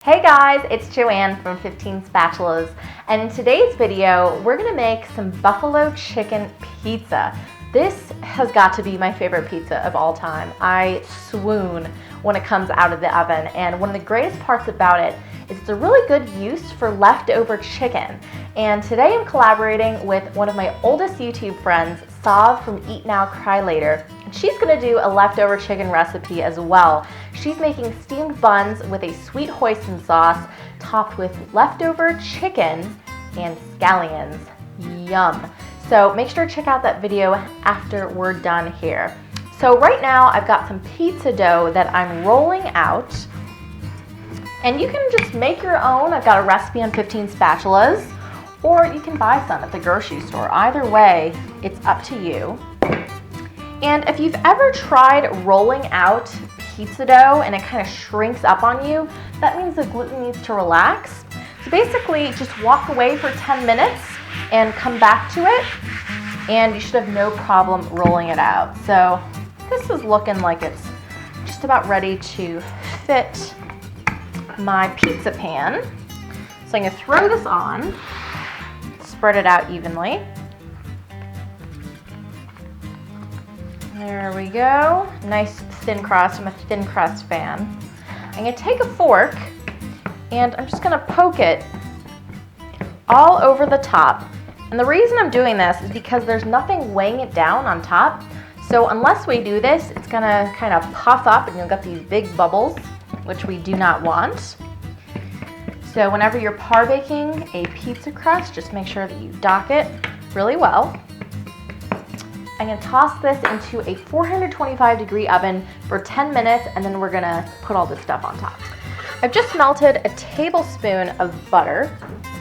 Hey guys, it's Joanne from 15 Spatulas, and in today's video, we're gonna make some buffalo chicken pizza. This has got to be my favorite pizza of all time. I swoon when it comes out of the oven, and one of the greatest parts about it is it's a really good use for leftover chicken. And today I'm collaborating with one of my oldest YouTube friends, Sav from Eat Now, Cry Later. And she's gonna do a leftover chicken recipe as well. She's making steamed buns with a sweet hoisin sauce topped with leftover chicken and scallions. Yum. So make sure to check out that video after we're done here. So right now I've got some pizza dough that I'm rolling out. And you can just make your own. I've got a recipe on 15 Spatulas, or you can buy some at the grocery store. Either way, it's up to you. And if you've ever tried rolling out pizza dough and it kind of shrinks up on you, that means the gluten needs to relax. So basically, just walk away for 10 minutes and come back to it, and you should have no problem rolling it out. So this is looking like it's just about ready to fit my pizza pan. So I'm gonna throw this on, spread it out evenly. There we go. Nice thin crust. I'm a thin crust fan. I'm gonna take a fork and I'm just gonna poke it all over the top. And the reason I'm doing this is because there's nothing weighing it down on top. So unless we do this, it's gonna kind of puff up and you'll get these big bubbles, which we do not want. So whenever you're par baking a pizza crust, just make sure that you dock it really well. I'm gonna toss this into a 425-degree oven for 10 minutes, and then we're gonna put all this stuff on top. I've just melted a tablespoon of butter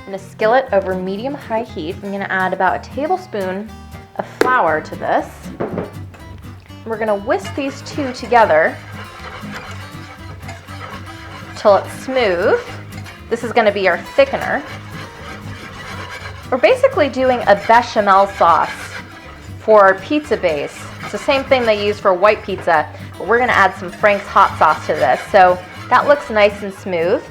in a skillet over medium-high heat. I'm gonna add about a tablespoon of flour to this. We're gonna whisk these two together till it's smooth. This is gonna be our thickener. We're basically doing a bechamel sauce for our pizza base. It's the same thing they use for white pizza, but we're gonna add some Frank's hot sauce to this. So that looks nice and smooth.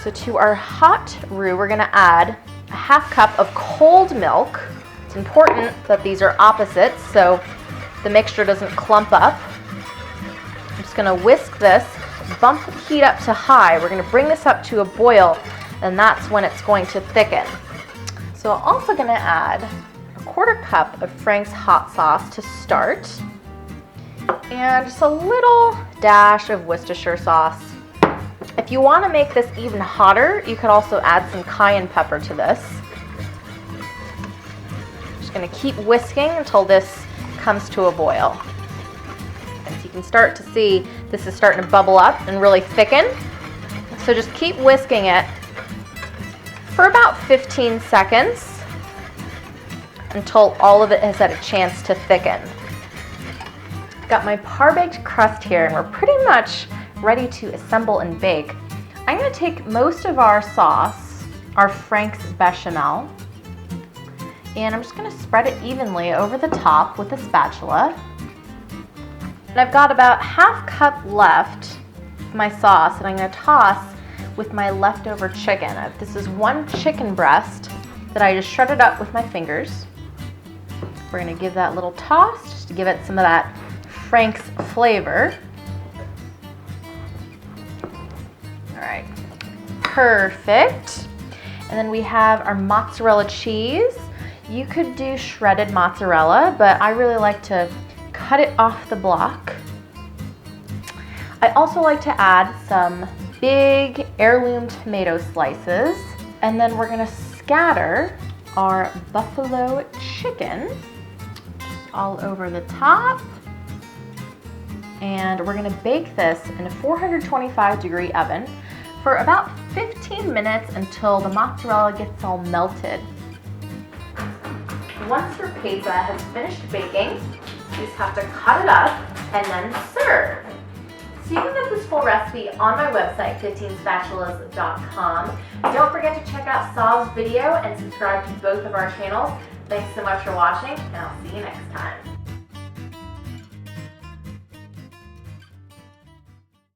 So to our hot roux, we're gonna add a half cup of cold milk. It's important that these are opposites so the mixture doesn't clump up. I'm just gonna whisk this, bump the heat up to high. We're gonna bring this up to a boil, and that's when it's going to thicken. So I'm also gonna add a quarter cup of Frank's hot sauce to start, and just a little dash of Worcestershire sauce. If you wanna make this even hotter, you could also add some cayenne pepper to this. Just gonna keep whisking until this comes to a boil. As you can start to see, this is starting to bubble up and really thicken. So just keep whisking it for about 15 seconds until all of it has had a chance to thicken. Got my par-baked crust here, and we're pretty much ready to assemble and bake. I'm gonna take most of our sauce, our Frank's bechamel, and I'm just gonna spread it evenly over the top with a spatula. And I've got about half cup left of my sauce, and I'm gonna toss with my leftover chicken. This is one chicken breast that I just shredded up with my fingers. We're gonna give that a little toss just to give it some of that Frank's flavor. All right, perfect. And then we have our mozzarella cheese. You could do shredded mozzarella, but I really like to cut it off the block. I also like to add some big heirloom tomato slices, and then we're gonna scatter our buffalo chicken all over the top. And we're gonna bake this in a 425-degree oven for about 15 minutes until the mozzarella gets all melted. Once your pizza has finished baking, you just have to cut it up and then serve. So you can get this full recipe on my website, 15spatulas.com. Don't forget to check out Sav's video and subscribe to both of our channels. Thanks so much for watching, and I'll see you next time.